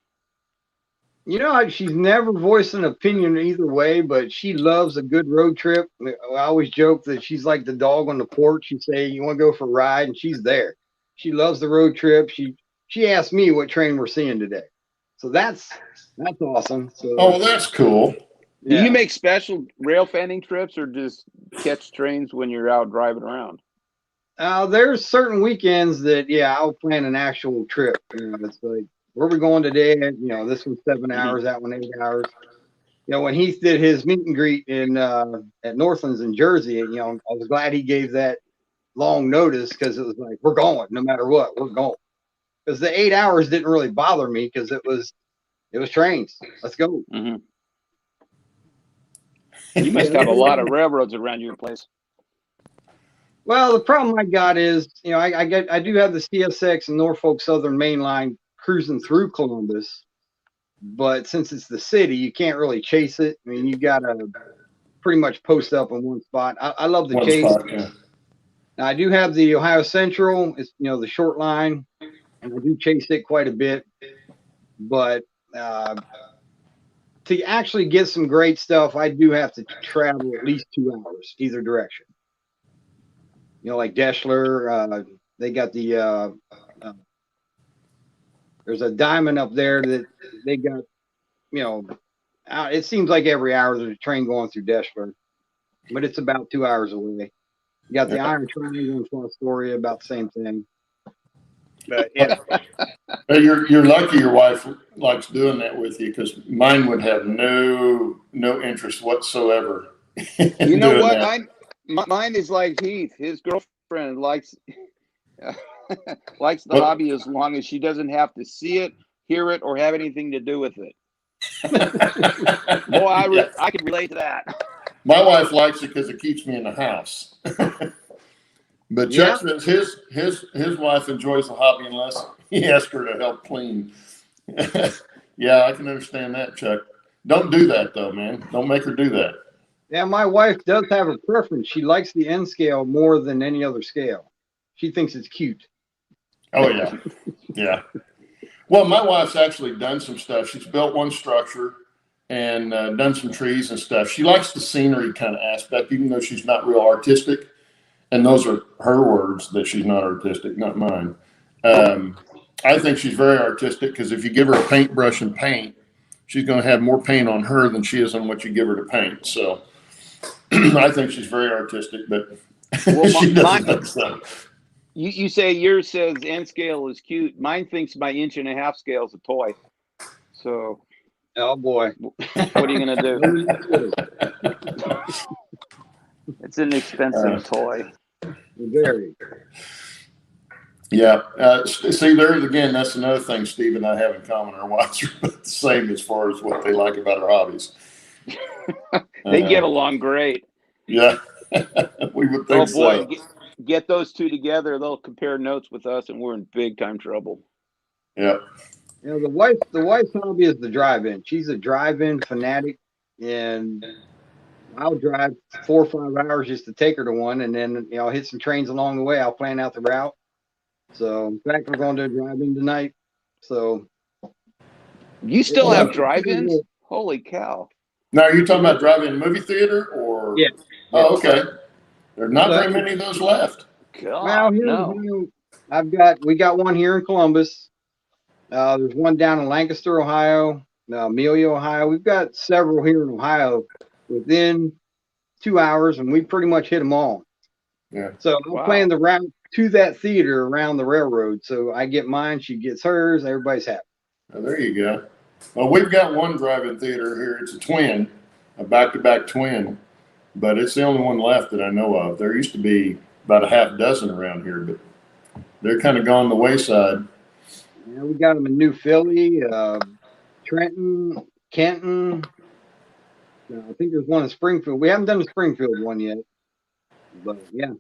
You know, she's never voiced an opinion either way, but she loves a good road trip. I always joke that she's like the dog on the porch. You say, you want to go for a ride? And she's there. She loves the road trip. She asked me what train we're seeing today. So that's awesome. So, oh, well, that's cool. Do you make special rail fanning trips or just catch trains when you're out driving around? There's certain weekends that, I'll plan an actual trip. You know, it's like, where are we going today? You know, this one's 7 hours, that one 8 hours. You know, when Heath did his meet and greet in at Northlands in Jersey, you know, I was glad he gave that long notice because it was like, we're going no matter what, we're going. Because the 8 hours didn't really bother me because it was trains. Let's go. Mm-hmm. You must have a lot of railroads around your place. Well, the problem I got is, you know, I do have the CSX and Norfolk Southern Main Line cruising through Columbus, but since it's the city, you can't really chase it. I mean, you got to pretty much post up in one spot. I love the chase. Now, I do have the Ohio Central. It's, you know, the short line, and I do chase it quite a bit. But to actually get some great stuff, I do have to travel at least 2 hours either direction. You know, like Deschler, they got the there's a diamond up there that they got, you know, it seems like every hour there's a train going through Deschler, but it's about 2 hours away. You got the Iron Triangle in South Astoria, about the same thing. But yeah. You're lucky your wife likes doing that with you, because mine would have no interest whatsoever. You know what? Mine is like Heath. His girlfriend likes likes the hobby as long as she doesn't have to see it, hear it, or have anything to do with it. Boy, I can relate to that. My wife likes it because it keeps me in the house. But Chuck says his wife enjoys the hobby unless he asks her to help clean. Yeah, I can understand that, Chuck. Don't do that though, man. Don't make her do that. Yeah, my wife does have a preference. She likes the N scale more than any other scale. She thinks it's cute. Oh yeah, yeah. Well, my wife's actually done some stuff. She's built one structure and done some trees and stuff. She likes the scenery kind of aspect, even though she's not real artistic. And those are her words, that she's not artistic, not mine. I think she's very artistic, because if you give her a paintbrush and paint, she's going to have more paint on her than she is on what you give her to paint. So I think she's very artistic, but she doesn't think so. You say yours says N scale is cute. Mine thinks my 1.5 inch scale is a toy. So, oh boy, what are you gonna do? It's an expensive toy. Very. Yeah. See, there again, that's another thing Steve and I have in common. Our wives are about the same as far as what they like about our hobbies. They get along great. Yeah, we would think so. Get those two together, they'll compare notes with us, and we're in big time trouble. Yeah. You know, the wife's hobby is the drive-in. She's a drive-in fanatic, and I'll drive 4 or 5 hours just to take her to one, and then, you know, I'll hit some trains along the way. I'll plan out the route. So, in fact, we're going to a drive-in tonight. So, you still have drive-ins? Holy cow! Now, are you talking about drive-in movie theater or? Yeah. Oh, okay. There's not very many of those left. God, well, we got one here in Columbus. There's one down in Lancaster, Ohio, Amelia, Ohio. We've got several here in Ohio within 2 hours, and we pretty much hit them all. Yeah. So I'm planning the route to that theater around the railroad. So I get mine, she gets hers, everybody's happy. Oh, there you go. Well, we've got one drive-in theater here. It's a twin, a back-to-back twin, but it's the only one left that I know of. There used to be about a half dozen around here, but they're kind of gone the wayside. Yeah, we got them in New Philly, Trenton, Kenton. I think there's one in Springfield. We haven't done the Springfield one yet, but yeah.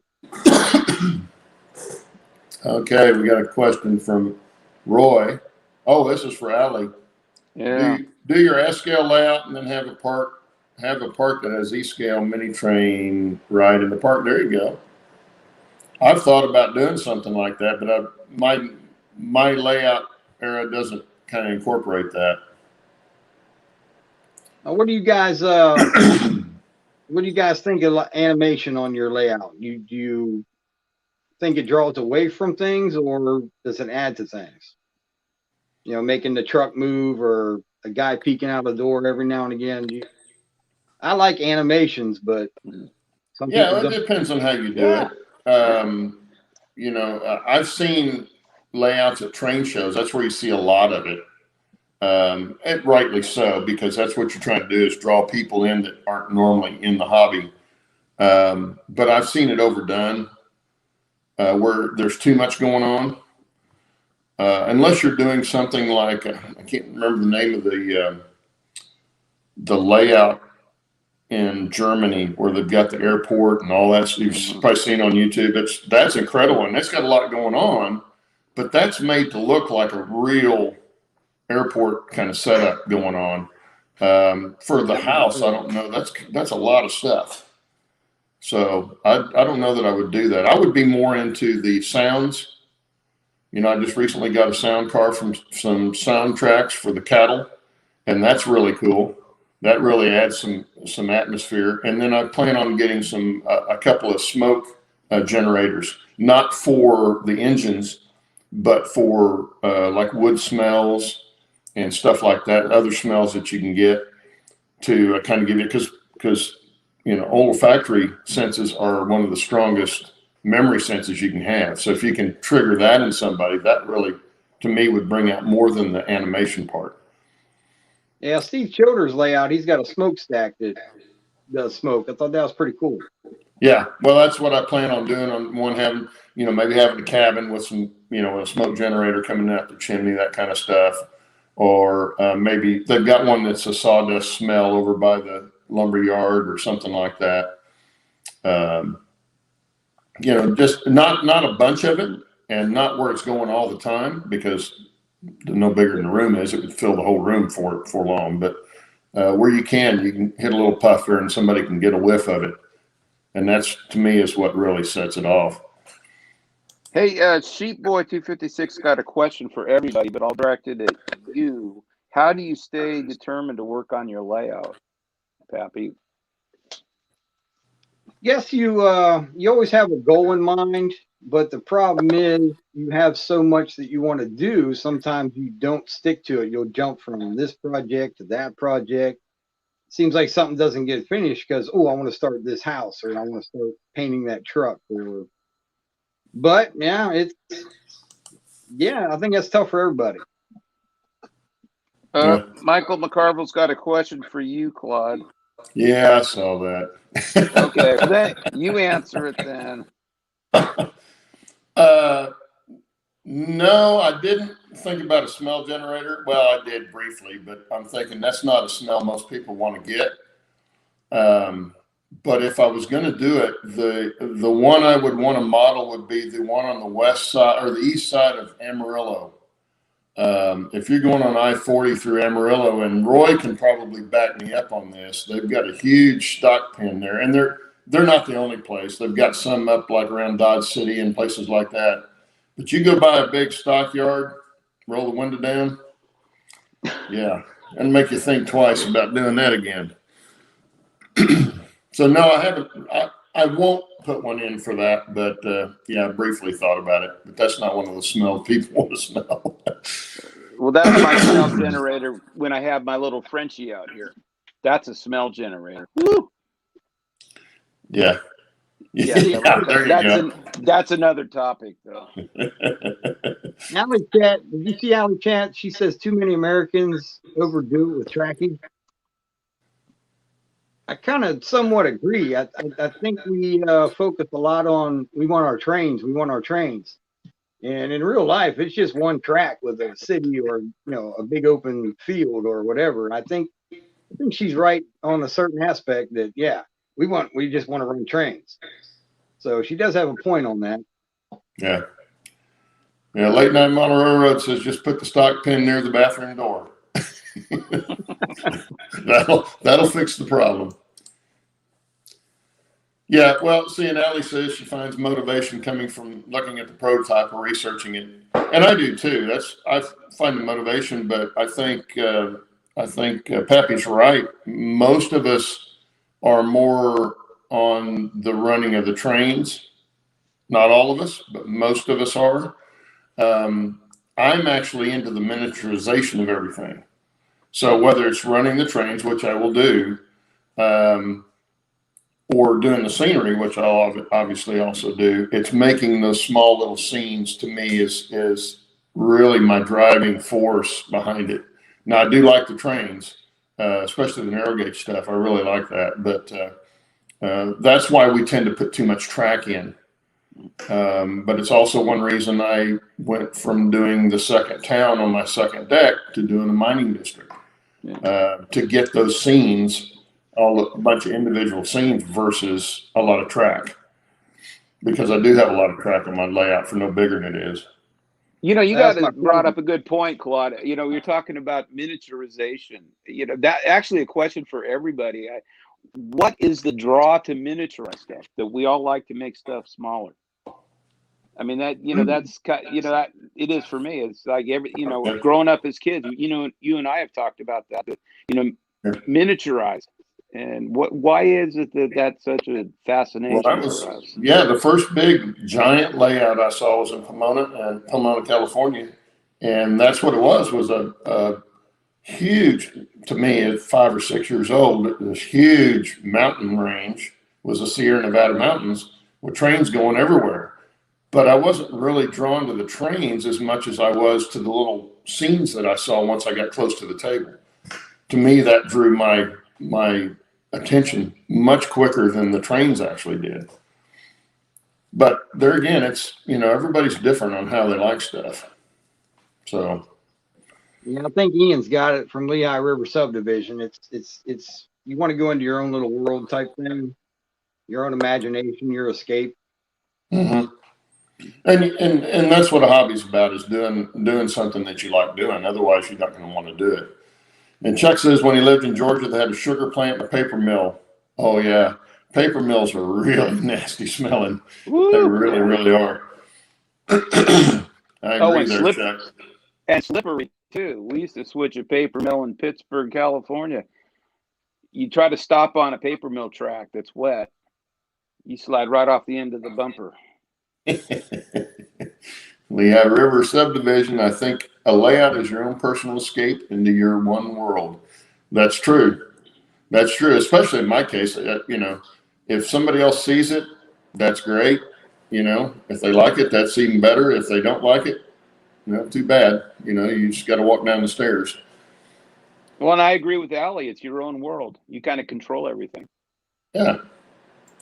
Okay, we got a question from Roy. Oh, this is for Ally. Yeah. Do your S scale layout and then have a part that has E scale mini train right in the part. There you go. I've thought about doing something like that, but my layout era doesn't kind of incorporate that. What do you guys think of animation on your layout? Do you think it draws away from things, or does it add to things? You know, making the truck move or a guy peeking out the door every now and again. I like animations, but some people Yeah, it don't. depends on how you do it. You know, I've seen layouts at train shows. That's where you see a lot of it. And rightly so, because that's what you're trying to do is draw people in that aren't normally in the hobby. But I've seen it overdone where there's too much going on. Unless you're doing something like, I can't remember the name of the layout in Germany where they've got the airport and all that. You've probably seen on YouTube. That's incredible. And it's got a lot going on, but that's made to look like a real airport kind of setup going on. For the house, I don't know. That's a lot of stuff. So I don't know that I would do that. I would be more into the sounds. You know, I just recently got a sound card from some soundtracks for the cattle, and that's really cool. That really adds some atmosphere. And then I plan on getting a couple of smoke generators, not for the engines, but for like wood smells and stuff like that, other smells that you can get to kind of give you, because you know, olfactory senses are one of the strongest memory senses you can have. So if you can trigger that in somebody, that really, to me, would bring out more than the animation part. Yeah, Steve Childers' layout, he's got a smokestack that does smoke. I thought that was pretty cool. Yeah, well, that's what I plan on doing. On one, having, you know, maybe having a cabin with some, you know, a smoke generator coming out the chimney, that kind of stuff. Or maybe they've got one that's a sawdust smell over by the lumber yard or something like that. You know, just not a bunch of it, and not where it's going all the time, because the no bigger than the room is, it would fill the whole room for long. But where you can hit a little puffer and somebody can get a whiff of it. And that's, to me, is what really sets it off. Hey, Sheep Boy 256 got a question for everybody, but I'll direct it at you. How do you stay determined to work on your layout, Pappy? Yes, you always have a goal in mind, but the problem is you have so much that you want to do. Sometimes you don't stick to it. You'll jump from this project to that project. Seems like something doesn't get finished because, oh, I want to start this house, or I want to start painting that truck, but yeah, I think that's tough for everybody. Yeah. Michael McCarville's got a question for you, Claude. Yeah, I saw that. Okay, then you answer it then. No, I didn't think about a smell generator. Well, I did briefly, but I'm thinking that's not a smell most people want to get. But if I was going to do it, the one I would want to model would be the one on the west side or the east side of Amarillo. If you're going on I-40 through Amarillo, and Roy can probably back me up on this, they've got a huge stock pen there, and they're not the only place. They've got some up like around Dodge City and places like that. But you go by a big stockyard, roll the window down, yeah, and make you think twice about doing that again. So no, I haven't. I won't put one in for that, but yeah, I briefly thought about it. But that's not one of the smells people want to smell. Well, that's my smell generator when I have my little Frenchie out here. That's a smell generator. Woo! Yeah. Yeah, that's another topic, though. AllyChat, did you see AllyChat? She says too many Americans overdo it with tracking. I kind of somewhat agree. I think we focus a lot on we want our trains, and in real life, it's just one track with a city or a big open field or whatever. I think she's right on a certain aspect that we just want to run trains. So she does have a point on that. Yeah. Yeah, late night model railroad says just put the stock pin near the bathroom door. that'll fix the problem. Yeah, well, see, and Ally says she finds motivation coming from looking at the prototype or researching it, and I do too. I find the motivation, but I think Pappy's right. Most of us are more on the running of the trains. Not all of us, but most of us are. I'm actually into the miniaturization of everything. So whether it's running the trains, which I will do, or doing the scenery, which I'll obviously also do, it's making those small little scenes to me is really my driving force behind it. Now, I do like the trains, especially the narrow gauge stuff. I really like that, but that's why we tend to put too much track in. But it's also one reason I went from doing the second town on my second deck to doing a mining district, to get those scenes, a bunch of individual scenes versus a lot of track, because I do have a lot of track on my layout for no bigger than it is. You know, you brought up a good point, Claude. You know, you're talking about miniaturization. You know, that actually a question for everybody. What is the draw to miniaturize stuff that we all like to make stuff smaller? I mean, that, you know, that's, you know, that it is for me. It's like growing up as kids, you know, you and I have talked about that, you know, miniaturize. And why is it that that's such a fascination for us? Yeah, the first big giant layout I saw was in Pomona, California. And that's what it was a huge, to me at 5 or 6 years old, this huge mountain range was the Sierra Nevada mountains with trains going everywhere. But I wasn't really drawn to the trains as much as I was to the little scenes that I saw once I got close to the table. To me, that drew my attention much quicker than the trains actually did. But there again, it's, you know, everybody's different on how they like stuff. So. Yeah, I think Ian's got it from Lehigh River subdivision. It's you want to go into your own little world type thing, your own imagination, your escape. Mm-hmm. And that's what a hobby's about, is doing something that you like doing. Otherwise, you're not going to want to do it. And Chuck says when he lived in Georgia, they had a sugar plant and a paper mill. Oh yeah, paper mills are really nasty smelling. Woo! They really, really are. I agree there, Chuck. And slippery too. We used to switch a paper mill in Pittsburgh, California. You try to stop on a paper mill track that's wet, you slide right off the end of the bumper. Lehigh River subdivision, I think a layout is your own personal escape into your one world. That's true. That's true, especially in my case. You know, if somebody else sees it, that's great. You know, if they like it, that's even better. If they don't like it, you know, too bad. You know, you just got to walk down the stairs. Well, and I agree with Ally. It's your own world. You kind of control everything. Yeah,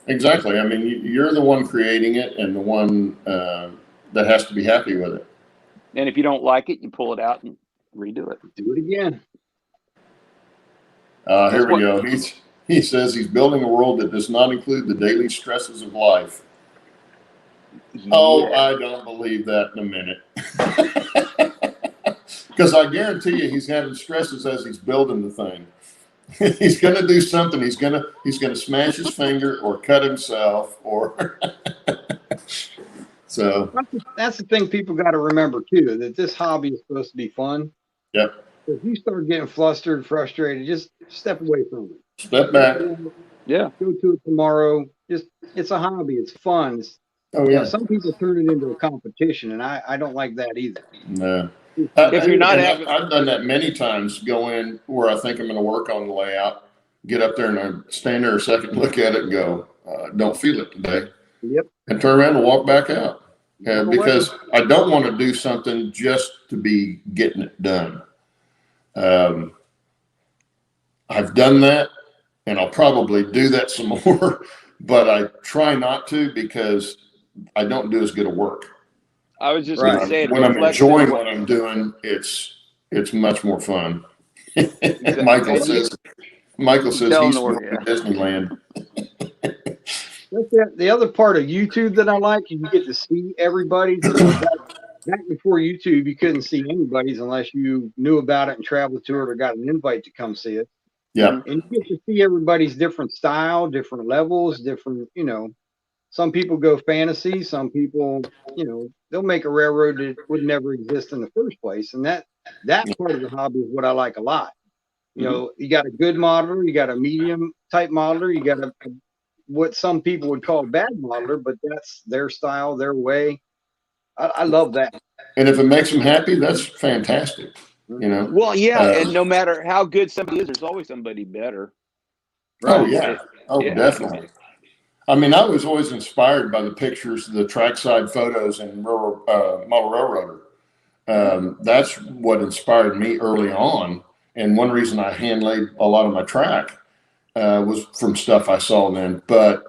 exactly. I mean, you're the one creating it and the one that has to be happy with it. And if you don't like it, you pull it out and redo it. Do it again. Here we go. He says he's building a world that does not include the daily stresses of life. Yeah. Oh, I don't believe that in a minute. Because I guarantee you he's having stresses as he's building the thing. He's going to do something. He's going to smash his finger or cut himself or so. That's the thing people got to remember too, that this hobby is supposed to be fun. Yep. If you start getting flustered, frustrated, just step away from it. Step back. Yeah. Go to it tomorrow. It's a hobby. It's fun. Oh yeah. Some people turn it into a competition, and I don't like that either. No. If you're not I've done that many times. Go in where I think I'm going to work on the layout, get up there and I stand there a second, look at it, and go, don't feel it today. Yep. And turn around and walk back out. Because I don't want to do something just to be getting it done. I've done that, and I'll probably do that some more, but I try not to because I don't do as good a work. I was just going to say, when I'm enjoying what I'm doing, it's much more fun. Exactly. Michael says he's going to Disneyland. That's the other part of YouTube that I like. You get to see everybody. back before YouTube, you couldn't see anybody's unless you knew about it and traveled to it or got an invite to come see it. Yeah. And you get to see everybody's different style, different levels, different, some people go fantasy, some people, they'll make a railroad that would never exist in the first place. And that part of the hobby is what I like a lot. You got a good modeler, you got a medium type modeler, you got what some people would call a bad modeler, but that's their style, their way. I love that. And if it makes them happy, that's fantastic. Well, yeah, and no matter how good somebody is, there's always somebody better. Right? Oh yeah. Definitely. I mean, I was always inspired by the pictures, the trackside photos and model railroader. That's what inspired me early on. And one reason I hand laid a lot of my track was from stuff I saw then. But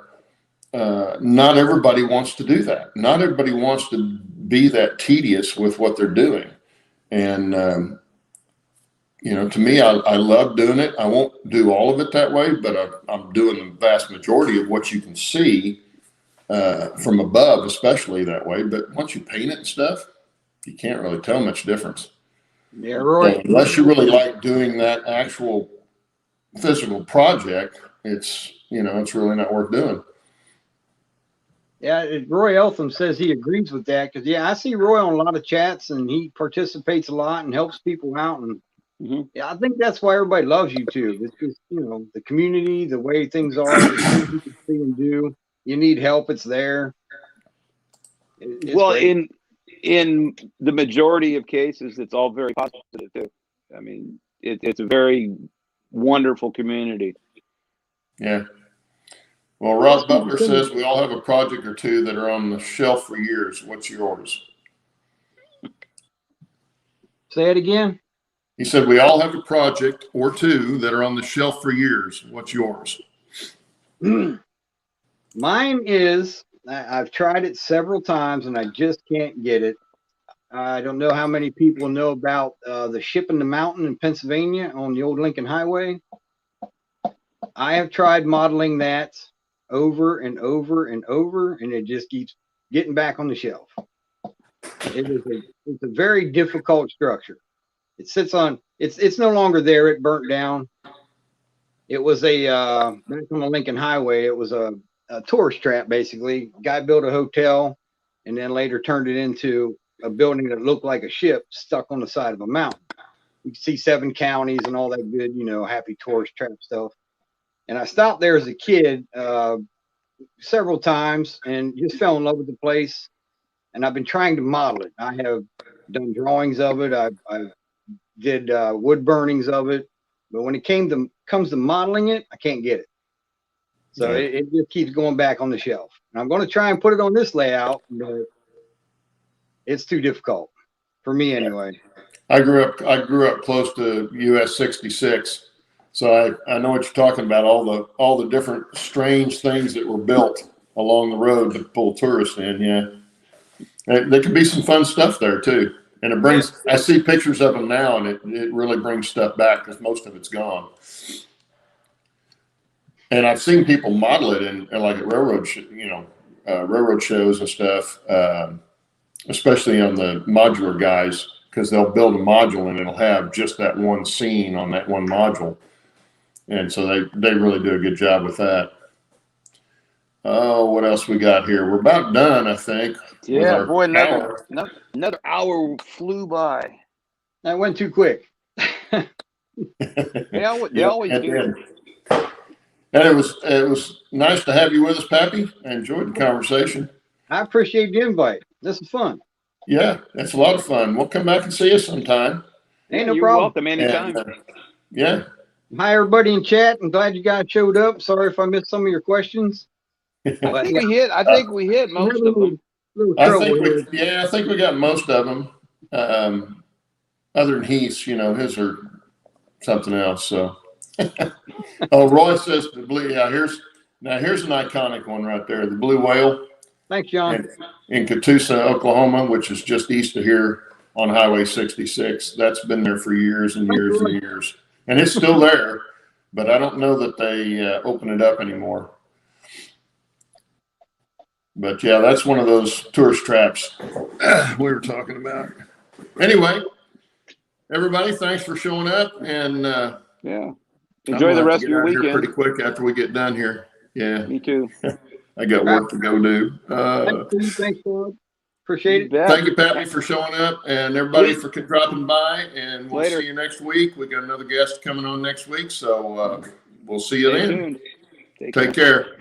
not everybody wants to do that. Not everybody wants to be that tedious with what they're doing. And, to me, I love doing it. I won't do all of it that way, but I'm doing the vast majority of what you can see from above, especially that way. But once you paint it and stuff, you can't really tell much difference. Yeah, right. Unless you really like doing that actual physical project, it's really not worth doing. Yeah, Roy Eltham says he agrees with that because, I see Roy on a lot of chats and he participates a lot and helps people out. And I think that's why everybody loves YouTube. It's just, the community, the way things are, the things you can see and do. You need help, it's there. It's great. In the majority of cases, it's all very positive too. I mean, it's a very wonderful community. Yeah. Well, Ross Butler says we all have a project or two that are on the shelf for years. What's yours? Say it again. He said we all have a project or two that are on the shelf for years. What's yours? Mine is, I've tried it several times and I just can't get it. I don't know how many people know about the Ship in the Mountain in Pennsylvania on the old Lincoln Highway. I have tried modeling that over and over and over, and it just keeps getting back on the shelf. It's a very difficult structure. It sits on, it's no longer there. It burnt down. It was back on the Lincoln Highway, it was a tourist trap, basically. Guy built a hotel and then later turned it into a building that looked like a ship stuck on the side of a mountain. You can see 7 counties and all that good, happy tourist trap stuff. And I stopped there as a kid several times and just fell in love with the place. And I've been trying to model it. I have done drawings of it. I did wood burnings of it. But when it comes to modeling it, I can't get it. So it just keeps going back on the shelf. And I'm going to try and put it on this layout, but it's too difficult for me anyway. I grew up close to US 66. So I know what you're talking about, all the different strange things that were built along the road to pull tourists in. Yeah. There could be some fun stuff there too. And it brings, I see pictures of them now and it really brings stuff back because most of it's gone. And I've seen people model it in like at railroad shows and stuff, especially on the modular guys, because they'll build a module and it'll have just that one scene on that one module. And so they really do a good job with that. Oh, what else we got here? We're about done, I think. Yeah, boy, another hour flew by. That went too quick. They always do. And it was nice to have you with us, Pappy. I enjoyed the conversation. I appreciate the invite. This is fun. Yeah, it's a lot of fun. We'll come back and see you sometime. Ain't no You're problem. welcome anytime. And, yeah. Hi, everybody in chat. I'm glad you guys showed up. Sorry if I missed some of your questions. I think we hit most of them. I think we got most of them. Other than Heath's, his are something else. So, oh, Roy says the blue. Yeah, here's an iconic one right there. The blue whale. Thanks, John. In Catoosa, Oklahoma, which is just east of here on Highway 66. That's been there for years and years and years, and it's still there. But I don't know that they open it up anymore. But yeah, that's one of those tourist traps we were talking about. Anyway, everybody, thanks for showing up, and yeah, enjoy the rest of your weekend. Pretty quick after we get done here. Yeah, me too. I got work to go do. Thanks, Claude. Appreciate it. Thank you, Pappy, for showing up, and everybody for dropping by. And we'll Later. see you next week. We got another guest coming on next week, so we'll see you Stay then. tuned. Take care.